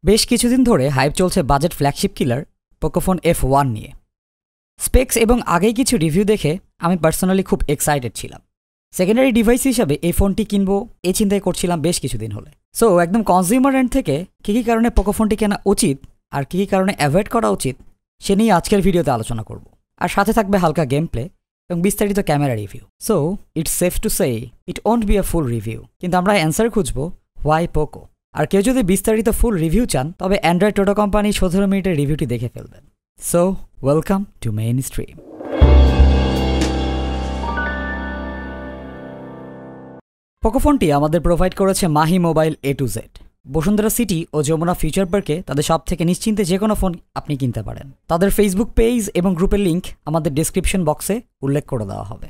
বেশ কিছুদিন ধরে হাইপ চলছে বাজেট ফ্ল্যাগশিপ কিলার পোকোফোন F1 নিয়ে। স্পেক্স এবং আগেই কিছু রিভিউ দেখে আমি পার্সোনালি খুব এক্সাইটেড ছিলাম। সেকেন্ডারি ডিভাইস হিসাবে এই ফোনটি কিনবো এই চিন্তাই করছিলাম বেশ কিছুদিন হলে। সো একদম কনজিউমার এন্ড থেকে কী কী কারণে পোকোফোনটি কেনা উচিত আর কী কী কারণে অ্যাভয়েড করা উচিত সে নিয়ে আজকের ভিডিওতে আলোচনা করব। আর সাথে থাকবে হালকা গেম প্লে এবং বিস্তারিত camera review. So it's safe to say it won't be a full review, কিন্তু আমরা অ্যান্সার খুঁজবো হোয়াই পোকো। আর কেউ যদি বিস্তারিত ফুল রিভিউ চান তবে অ্যান্ড্রয়েড টোটো কোম্পানি 17 মিনিটের রিভিউটি দেখে ফেলবেন। So welcome to main stream. পোকোফোনটি আমাদের প্রোভাইড করেছে Mahi mobile A to Z। Bashundhara city ও যমুনা ফিউচার পার্কে তাদের সব থেকে নিশ্চিন্তে যে কোনো ফোন আপনি কিনতে পারেন। তাদের ফেসবুক পেজ এবং গ্রুপের লিঙ্ক আমাদের ডেসক্রিপশন বক্সে উল্লেখ করে দেওয়া হবে।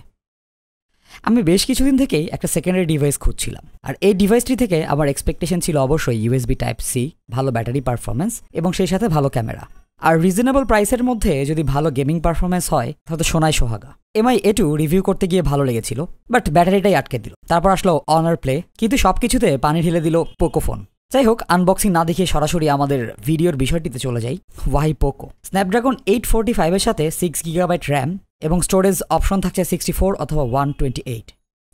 আমি বেশ কিছুদিন থেকেই একটা সেকেন্ডারি ডিভাইস খুঁজছিলাম, আর এই ডিভাইসটি থেকে আমার এক্সপেকটেশন ছিল অবশ্যই USB Type-C, ভালো ব্যাটারি পারফরমেন্স এবং সেই সাথে ভালো ক্যামেরা। আর রিজনেবল প্রাইসের মধ্যে যদি ভালো গেমিং পারফরমেন্স হয় তাহলে সোনায় সোহাগা। MI A2 রিভিউ করতে গিয়ে ভালো লেগেছিল, বাট ব্যাটারিটাই আটকে দিল। তারপর আসলো অনার প্লে, কিন্তু সব কিছুতে পানি ঢেলে দিল পোকোফোন। যাই হোক, আনবক্সিং না দেখিয়ে সরাসরি আমাদের ভিডিওর বিষয়টিতে চলে যাই। Y Poco? স্ন্যাপড্রাগন 845 এর সাথে 6GB র্যাম এবং স্টোরেজ অপশন থাকছে 64 অথবা 128।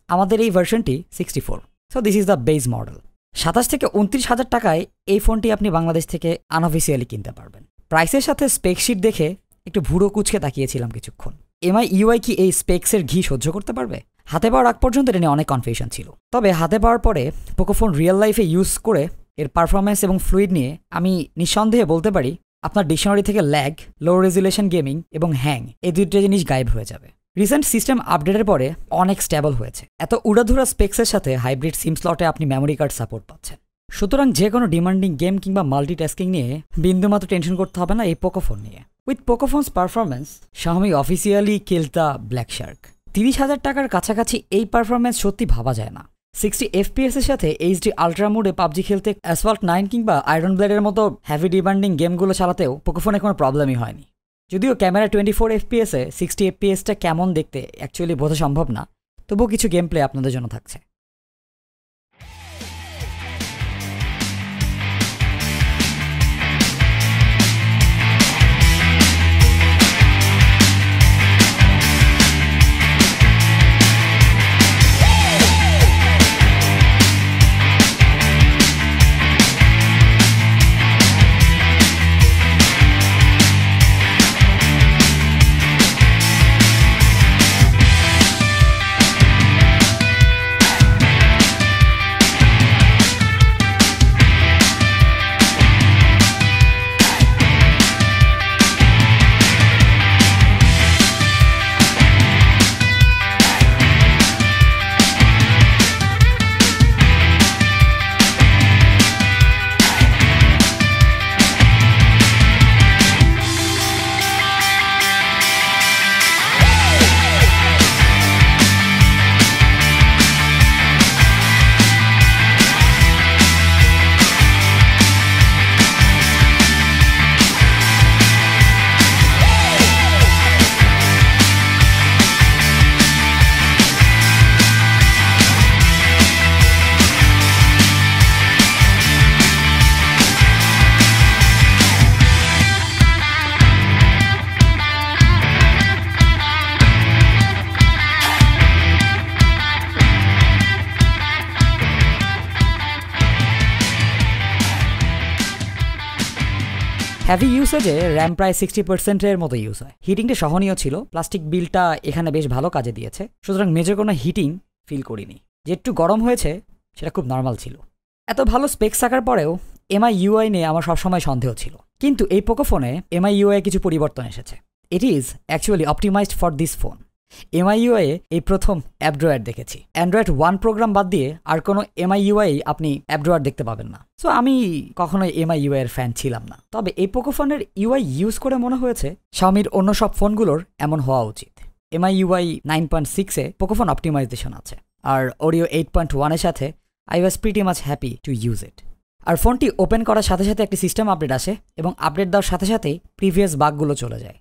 আমাদের এই ভার্সনটি 64। So this is the base model. 27 থেকে 29,000 টাকায় এই ফোনটি আপনি বাংলাদেশ থেকে আনঅফিসিয়ালি কিনতে পারবেন। প্রাইসের সাথে স্পেকশিট দেখে একটু ভুড়ো কুচকে তাকিয়েছিলাম কিছুক্ষণ। MI UI কি এই স্পেক্সের ঘি সহ্য করতে পারবে? হাতে পাওয়ার আগ পর্যন্ত এটা নিয়ে অনেক কনফিউশন ছিল, তবে হাতে পাওয়ার পরে পোকোফোন রিয়েল লাইফে ইউজ করে এর পারফরমেন্স এবং ফ্লুইড নিয়ে আমি নিঃসন্দেহে বলতে পারি আপনার ডিকশনারি থেকে ল্যাগ, লো রেজুলেশন গেমিং এবং হ্যাং এই দুইটা জিনিস গায়েব হয়ে যাবে। রিসেন্ট সিস্টেম আপডেটের পরে অনেক স্টেবল হয়েছে। এত উড়াধুরা স্পেক্সের সাথে হাইব্রিড সিম স্লটে আপনি মেমোরি কার্ড সাপোর্ট পাচ্ছেন। সুতরাং যে কোনো ডিমান্ডিং গেম কিংবা মাল্টিটাস্কিং নিয়ে বিন্দুমাত্র টেনশন করতে হবে না এই পোকোফোন নিয়ে। With Pocophone's performance Xiaomi officially killed the Black Shark. 30,000 টাকার কাছাকাছি এই পারফরমেন্স সত্যি ভাবা যায় না। 60 FPS এর সাথে HD আলট্রা মোডে পাবজি খেলতে অ্যাসফল্ট 9 কিংবা আয়রন ব্লেডের মতো হেভি ডিমান্ডিং গেমগুলো চালাতেও পোকোফোনে কোনো প্রবলেমই হয়নি। যদিও ক্যামেরা 24 FPS এ 60 FPS কেমন দেখতে অ্যাকচুয়ালি বোঝা সম্ভব না, তবুও কিছু গেম প্লে আপনাদের জন্য থাকছে। হ্যাভি ইউসেজে র্যাম প্রায় 60%-এর মতো ইউজ হয়। হিটিংটা সহনীয় ছিল, প্লাস্টিক বিলটা এখানে বেশ ভালো কাজে দিয়েছে, সুতরাং মেজর কোনো হিটিং ফিল করিনি। যে একটু গরম হয়েছে সেটা খুব নর্মাল ছিল। এত ভালো স্পেক্স থাকার পরেও MI UI নিয়ে আমার সবসময় সন্দেহ ছিল, কিন্তু এই পোকোফোনে MI UI কিছু পরিবর্তন এসেছে। It is actually optimised for this phone. MI UI এই প্রথম অ্যাপড্রয়েড দেখেছি। অ্যান্ড্রয়েড 1 প্রোগ্রাম বাদ দিয়ে আর কোনো MI UI আপনি অ্যাপড্রয়েড দেখতে পাবেন না। সো আমি কখনোই MI UI এর ফ্যান ছিলাম না, তবে এই পোকোফোনের UI ইউজ করে মনে হয়েছে শাওমির অন্য সব ফোনগুলোর এমন হওয়া উচিত। MI UI 9.6-এ পোকোফোন অপটিমাইজেশন আছে, আর Oreo 8.1-এর সাথে I was pretty much happy to use it। আর ফোনটি ওপেন করার সাথে সাথে একটি সিস্টেম আপডেট আসে এবং আপডেট দেওয়ার সাথে সাথেই প্রিভিয়াস বাগগুলো চলে যায়।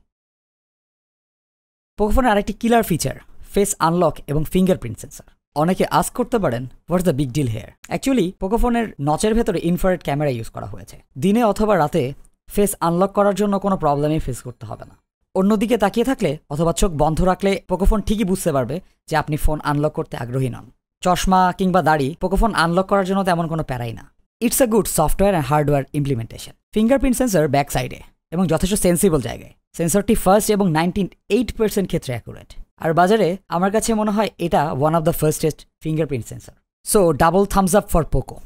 পোকোফোনের আরেকটি কিলার ফিচার ফেস আনলক এবং ফিঙ্গারপ্রিন্ট সেন্সর। অনেকে আস্ক করতে পারেন what's the big deal here. Actually পোকোফোনের নচের ভেতরে ইনফ্রারেড ক্যামেরা ইউজ করা হয়েছে। দিনে অথবা রাতে ফেস আনলক করার জন্য কোনো প্রবলেমই ফেস করতে হবে না। অন্যদিকে তাকিয়ে থাকলে অথবা চোখ বন্ধ রাখলে পোকোফোন ঠিকই বুঝতে পারবে যে আপনি ফোন আনলক করতে আগ্রহী নন। চশমা কিংবা দাড়ি পোকোফোন আনলক করার জন্য তেমন কোনো প্যারাই না। It's a good software and hardware implementation. Fingerprint sensor back সাইডে এবং যথেষ্ট সেন্সিবল জায়গায়। সেন্সরটি ফার্স্ট এবং 98% ক্ষেত্রে অ্যাকুরেট। আর বাজারে আমার কাছে মনে হয় এটা one of the fastest fingerprint sensor. So double thumbs up for Poco.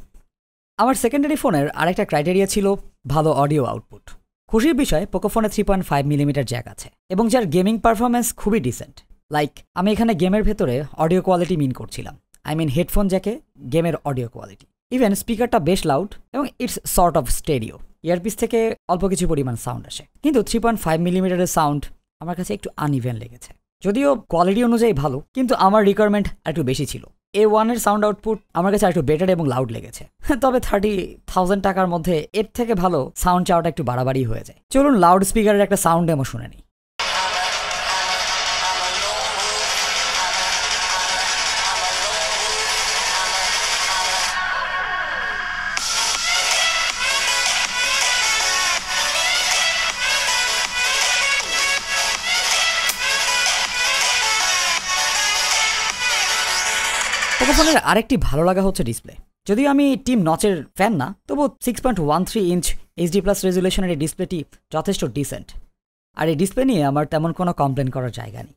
আমার সেকেন্ডারি ফোনের আরেকটা ক্রাইটেরিয়া ছিল ভালো অডিও আউটপুট। খুশির বিষয় পোকোফোনে 3.5 মিলিমিটার জ্যাক আছে এবং যার গেমিং পারফরমেন্স খুবই ডিসেন্ট। লাইক আমি এখানে গেমের ভেতরে অডিও কোয়ালিটি মিন করছিলাম, আই মিন হেডফোন জ্যাকে গেমের অডিও কোয়ালিটি। ইভেন স্পিকারটা বেশ লাউড এবং it's sort of stdio. Earpiece থেকে অল্প কিছু পরিমাণ সাউন্ড আসে, কিন্তু 3.5 মিলিমিটারের সাউন্ড আমার কাছে একটু আনইভেন লেগেছে। যদিও কোয়ালিটি অনুযায়ী ভালো, কিন্তু আমার রিকোয়ারমেন্ট একটু বেশি ছিল। A1 এর সাউন্ড আউটপুট আমার কাছে একটু বেটার এবং লাউড লেগেছে। তবে 30,000 টাকার মধ্যে এর থেকে ভালো সাউন্ড চাওয়াটা একটু বাড়াবাড়ি হয়ে যায়। চলুন লাউড স্পিকারের একটা সাউন্ড ডেমো শুনে নিই। পোকোফোনের আরেকটি ভালো লাগা হচ্ছে ডিসপ্লে। যদিও আমি টিম নচের ফ্যান না, তবু 6.13 ইঞ্চ HD+ রেজুলেশনের এই ডিসপ্লেটি যথেষ্ট ডিসেন্ট। আর এই ডিসপ্লে নিয়ে আমার তেমন কোনো কমপ্লেন করার জায়গা নেই।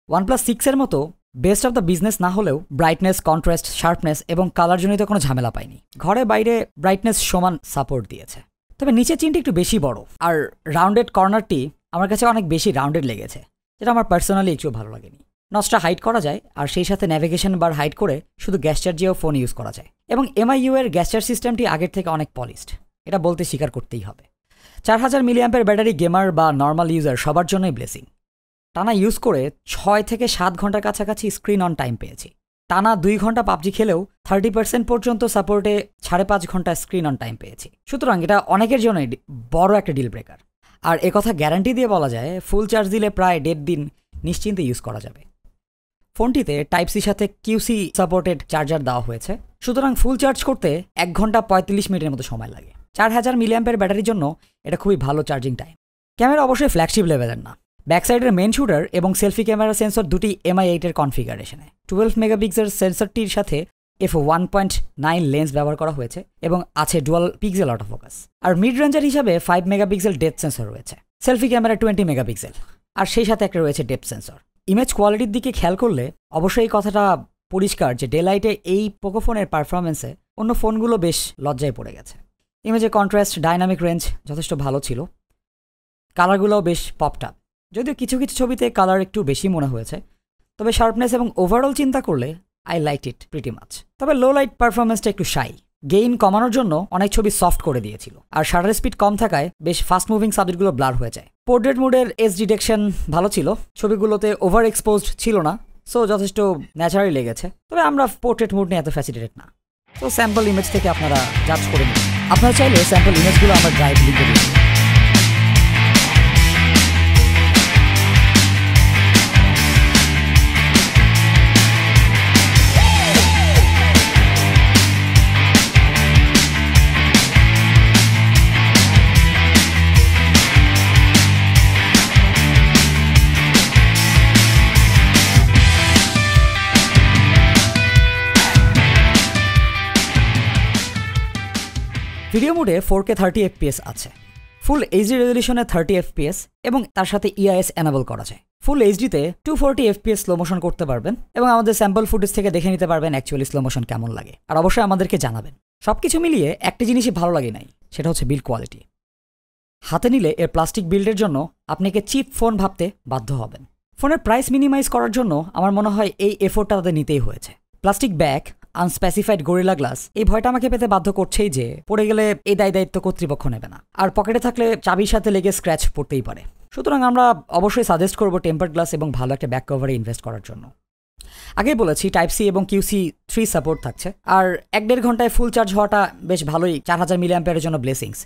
OnePlus 6 এর মতো বেস্ট অফ দ্য বিজনেস না হলেও ব্রাইটনেস, কন্ট্রাস্ট, শার্পনেস এবং কালারজনিত কোনো ঝামেলা পাইনি। ঘরে বাইরে ব্রাইটনেস সমান সাপোর্ট দিয়েছে। তবে নিচের চিনটি একটু বেশি বড়, আর রাউন্ডেড কর্নারটি আমার কাছে অনেক বেশি রাউন্ডেড লেগেছে, যেটা আমার পার্সোনালি একটু ভালো লাগেনি। নচটা হাইড করা যায়, আর সেই সাথে ন্যাভিগেশন বার হাইড করে শুধু গ্যাসচার দিয়েও ফোন ইউজ করা যায়। এবং MIU এর গ্যাসচার সিস্টেমটি আগের থেকে অনেক পলিশড, এটা বলতে স্বীকার করতেই হবে। 4000 মিলিঅ্যাম্পের ব্যাটারি গেমার বা নর্মাল ইউজার সবার জন্যই ব্লেসিং। টানা ইউজ করে 6 থেকে 7 ঘন্টার কাছাকাছি স্ক্রিন অন টাইম পেয়েছি। টানা 2 ঘন্টা পাবজি খেলেও 30% পর্যন্ত সাপোর্টে 5.5 ঘন্টা স্ক্রিন অন টাইম পেয়েছি। সুতরাং এটা অনেকের জন্যই বড় একটা ডিল ব্রেকার। আর একথা গ্যারান্টি দিয়ে বলা যায়, ফুল চার্জ দিলে প্রায় 1.5 দিন নিশ্চিন্তে ইউজ করা যাবে। ফোনটিতে টাইপ-C সাথে QC সাপোর্টেড চার্জার দেওয়া হয়েছে, সুতরাং ফুল চার্জ করতে 1 ঘন্টা 45 মিনিটের মতো সময় লাগে। 4000 মিলিঅ্যাম্পের ব্যাটারির জন্য এটা খুবই ভালো চার্জিং টাইম। ক্যামেরা অবশ্যই ফ্ল্যাগশিপ লেভেলের না। ব্যাক সাইডের মেন শুটার এবং সেলফি ক্যামেরা সেন্সর দুটি MI8 এর কনফিগারেশনে। 12 মেগাপিক্সেল সেন্সরটির সাথে f1.9 লেন্স ব্যবহার করা হয়েছে এবং আছে ডুয়াল পিক্সেল অটোফোকাস। আর মিড রেঞ্জার হিসাবে 5 মেগাপিক্সেল ডেপথ সেন্সর রয়েছে। সেলফি ক্যামেরা 20 মেগাপিক্সেল, আর সেই সাথে একটা রয়েছে ডেপথ সেন্সর। ইমেজ কোয়ালিটির দিকে খেয়াল করলে অবশ্যই এই কথাটা পরিষ্কার যে ডেলাইটে এই পোকোফোনের পারফরমেন্সে অন্য ফোনগুলো বেশ লজ্জায় পড়ে গেছে। ইমেজে কন্ট্রাস্ট, ডাইনামিক রেঞ্জ যথেষ্ট ভালো ছিল। কালারগুলোও বেশ পপড আপ, যদিও কিছু কিছু ছবিতে কালার একটু বেশি মনে হয়েছে। তবে শার্পনেস এবং ওভারঅল চিন্তা করলে I like it pretty much. তবে লো লাইট পারফরমেন্সটা একটু শাই। গেইন কমানোর জন্য অনেক ছবি সফট করে দিয়েছিল, আর শাটার স্পিড কম থাকায় বেশ ফাস্ট মুভিং সাবজেক্টগুলো ব্লার হয়ে যায়। পোর্ট্রেট মোডের এজ ডিটেকশন ভালো ছিল, ছবিগুলোতে ওভার এক্সপোজড ছিল না, সো যথেষ্ট ন্যাচারালি লেগেছে। তবে আমরা পোর্ট্রেট মোড নিয়ে এত ফ্যাসিলিটেড না, তো স্যাম্পল ইমেজ থেকে আপনারা জাজ করে নিন। আপনারা চাইলে স্যাম্পল ইমেজগুলো আমার ড্রাইভ লিঙ্কে দিন। ভিডিও মোডে 4K 30 FPS আছে। ফুল HD রেজলিউশনে 30 FPS এবং তার সাথে EIS এনেবল করা যায়। ফুল HDতে 240 FPS স্লো মোশন করতে পারবেন এবং আমাদের স্যাম্পল ফুটেজ থেকে দেখে নিতে পারবেন অ্যাকচুয়ালি স্লো মোশন কেমন লাগে। আর অবশ্যই আমাদেরকে জানাবেন। সবকিছু মিলিয়ে একটা জিনিসই ভালো লাগে নাই, সেটা হচ্ছে বিল্ড কোয়ালিটি। হাতে নিলে এর প্লাস্টিক বিল্ডের জন্য আপনাকে চিপ ফোন ভাবতে বাধ্য হবেন। ফোনের প্রাইস মিনিমাইজ করার জন্য আমার মনে হয় এই এফোর্টটা তাদের নিতেই হয়েছে। Plastic bag, unspecified gorilla glass, এই ভয়টা আমাকে পেতে বাধ্য করছেই যে পড়ে গেলে এই দায়িত্ব কর্তৃপক্ষ নেবে না, আর পকেটে থাকলে চাবির সাথে লেগে স্ক্র্যাচ পড়তেই পারে। সুতরাং আমরা অবশ্যই সাজেস্ট করব টেম্পার্ড গ্লাস এবং ভালো একটা ব্যাক কভারে ইনভেস্ট করার জন্য। আগেই বলেছি টাইপ-C এবং QC3 সাপোর্ট থাকছে, আর 1.5 ঘন্টায় ফুল চার্জ হওয়াটা বেশ ভালোই। 4000 মিলিঅ্যাম্পিয়ারের জন্য ব্লেসিংস।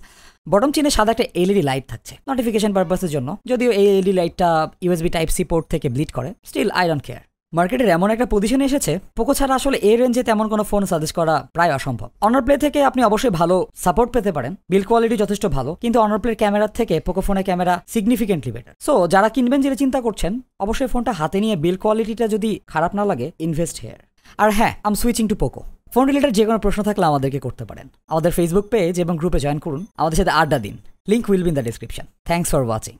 বটম চিনে সাদা একটা LED লাইট থাকছে নোটিফিকেশন পারপাসের জন্য, যদিও এই LED লাইটটা USB টাইপ-C পোর্ট থেকে ব্লিড করে, স্টিল আই ডোন্ট কেয়ার। মার্কেটের এমন একটা পজিশনে এসেছে পোকো ছাড়া আসলে এই রেঞ্জে তেমন কোনো ফোন সাজেস্ট করা প্রায় অসম্ভব। অনার প্লে থেকে আপনি অবশ্যই ভালো সাপোর্ট পেতে পারেন, বিল্ড কোয়ালিটি যথেষ্ট ভালো, কিন্তু অনার প্লের ক্যামেরার থেকে পোকো ফোনের ক্যামেরা সিগনিফিকেন্টলি বেটার। সো যারা কিনবেন যেটা চিন্তা করছেন, অবশ্যই ফোনটা হাতে নিয়ে বিল্ড কোয়ালিটিটা যদি খারাপ না লাগে, ইনভেস্ট হেয়ার। আর হ্যাঁ, I'm switching to Poco. Phone related যে কোনো প্রশ্ন থাকলে আমাদেরকে করতে পারেন। আমাদের ফেসবুক পেজ এবং গ্রুপে জয়েন করুন, আমাদের সাথে আড্ডা দিন। Link will be in the description. Thanks for watching.